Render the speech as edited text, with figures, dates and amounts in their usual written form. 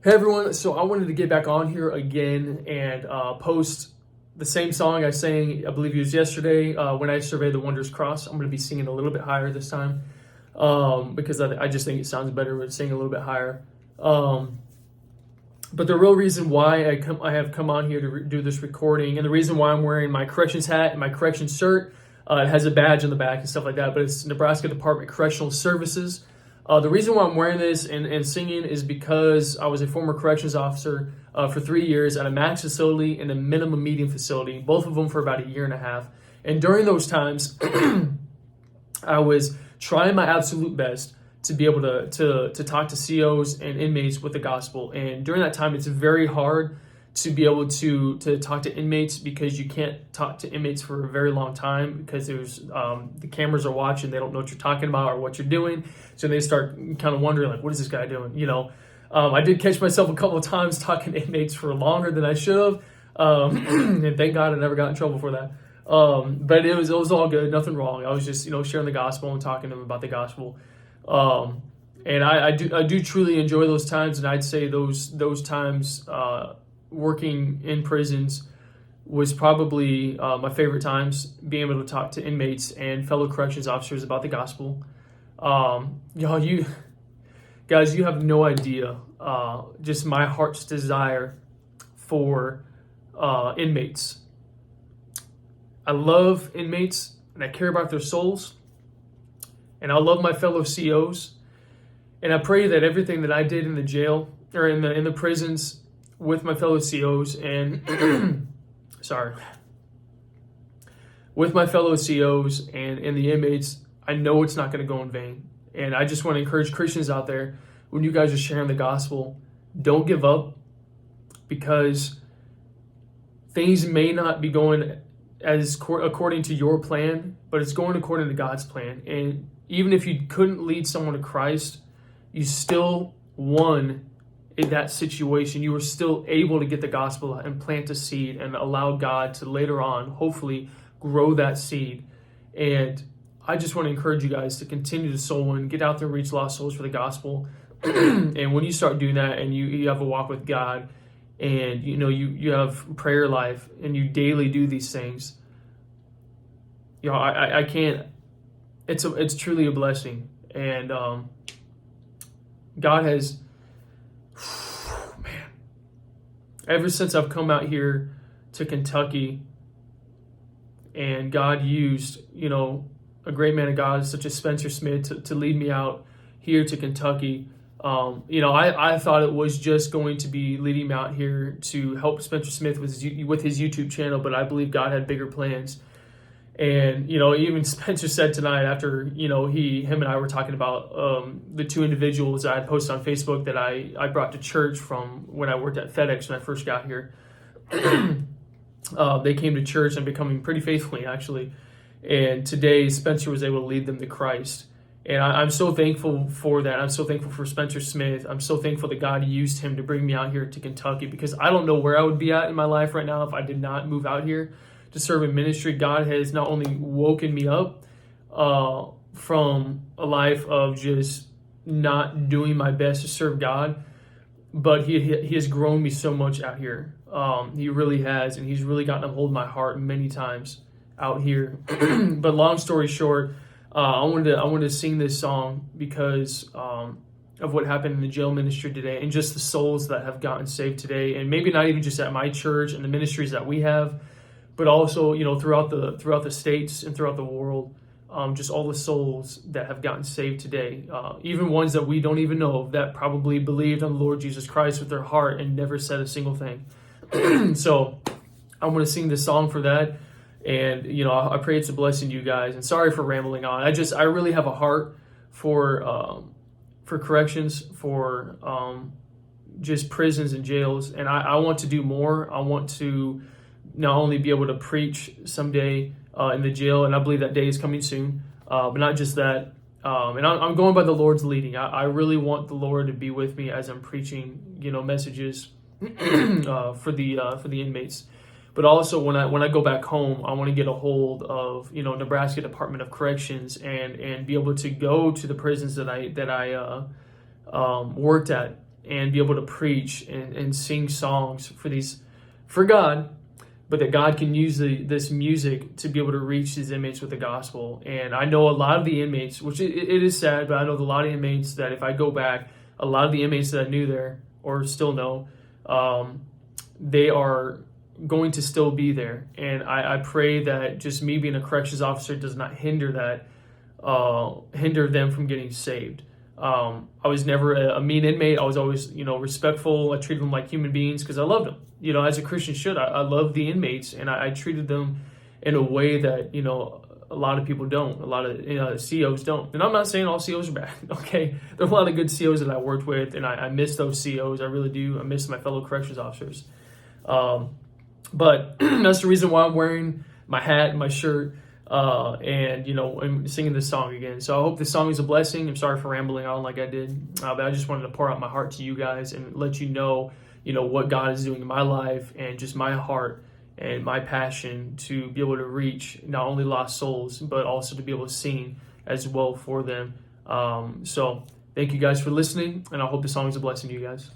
Hey everyone, so I wanted to get back on here again and post the same song I sang, I believe it was yesterday, when I surveyed the Wondrous Cross. I'm going to be singing a little bit higher this time because I just think it sounds better with singing a little bit higher. But the real reason why I have come on here to do this recording, and the reason why I'm wearing my corrections hat and my corrections shirt, it has a badge on the back and stuff like that, but it's Nebraska Department of Correctional Services. The reason why I'm wearing this and singing is because I was a former corrections officer for 3 years at a max facility and a minimum medium facility, both of them for about a year and a half. And during those times, I was trying my absolute best to be able to talk to COs and inmates with the gospel. And during that time, it's very hard to be able to talk to inmates because you can't talk to inmates for a very long time because there's the cameras are watching. They don't know what you're talking about or what you're doing, so they start kind of wondering, like, what is this guy doing? I did catch myself a couple of times talking to inmates for longer than I should have, and thank God I never got in trouble for that. But it was all good, nothing wrong. I was just sharing the gospel and talking to them about the gospel. And I do truly enjoy those times, and I'd say those times working in prisons was probably my favorite times, being able to talk to inmates and fellow corrections officers about the gospel. You guys, you have no idea just my heart's desire for inmates. I love inmates and I care about their souls, and I love my fellow COs, and I pray that everything that I did in the jail or in the prisons with my fellow COs and with my fellow COs and the inmates, I know it's not going to go in vain. And I just want to encourage Christians out there, when you guys are sharing the gospel, don't give up, because things may not be going according to your plan, but it's going according to God's plan. And even if you couldn't lead someone to Christ, you still won in that situation. You were still able to get the gospel and plant a seed and allow God to later on hopefully grow that seed. And I just want to encourage you guys to continue to soul win, get out there and reach lost souls for the gospel. And when you start doing that and you have a walk with God, and you have prayer life and you daily do these things, I can't, it's truly a blessing. And God has, man, ever since I've come out here to Kentucky, and God used, a great man of God such as Spencer Smith to lead me out here to Kentucky. I thought it was just going to be leading me out here to help Spencer Smith with his YouTube channel, but I believe God had bigger plans. And, even Spencer said tonight after, him and I were talking about the two individuals I had posted on Facebook that I brought to church from when I worked at FedEx when I first got here. They came to church and becoming pretty faithfully, actually. And today Spencer was able to lead them to Christ. And I'm so thankful for that. I'm so thankful for Spencer Smith. I'm so thankful that God used him to bring me out here to Kentucky, because I don't know where I would be at in my life right now if I did not move out here to serve in ministry. God has not only woken me up from a life of just not doing my best to serve God, but he has grown me so much out here. He really has, and he's really gotten a hold of my heart many times out here. But long story short, I wanted to sing this song because of what happened in the jail ministry today, and just the souls that have gotten saved today, and maybe not even just at my church and the ministries that we have, but also throughout the states and throughout the world, just all the souls that have gotten saved today, even ones that we don't even know that probably believed on the Lord Jesus Christ with their heart and never said a single thing. So I want to sing this song for that. And, I pray it's a blessing to you guys. And sorry for rambling on. I really have a heart for corrections, for just prisons and jails. And I want to do more. I want to not only be able to preach someday in the jail, and I believe that day is coming soon, but not just that. And I'm going by the Lord's leading. I really want the Lord to be with me as I'm preaching, messages for the inmates. But also when I go back home, I want to get a hold of Nebraska Department of Corrections and be able to go to the prisons that I worked at and be able to preach and sing songs for God, but that God can use this music to be able to reach these inmates with the gospel. And I know a lot of the inmates, which it is sad, but I know a lot of inmates that if I go back, a lot of the inmates that I knew there or still know, they are going to still be there. And I pray that just me being a corrections officer does not hinder them from getting saved. I was never a mean inmate. I was always, respectful. I treated them like human beings because I loved them. As a Christian should. I love the inmates, and I treated them in a way that, a lot of people don't. A lot of COs don't. And I'm not saying all COs are bad, okay? There are a lot of good COs that I worked with, and I miss those COs. I really do. I miss my fellow corrections officers. But that's the reason why I'm wearing my hat and my shirt. And I'm singing this song again. So I hope this song is a blessing. I'm sorry for rambling on like I did, but I just wanted to pour out my heart to you guys and let you know what God is doing in my life and just my heart and my passion to be able to reach not only lost souls, but also to be able to sing as well for them. So thank you guys for listening, and I hope the song is a blessing to you guys.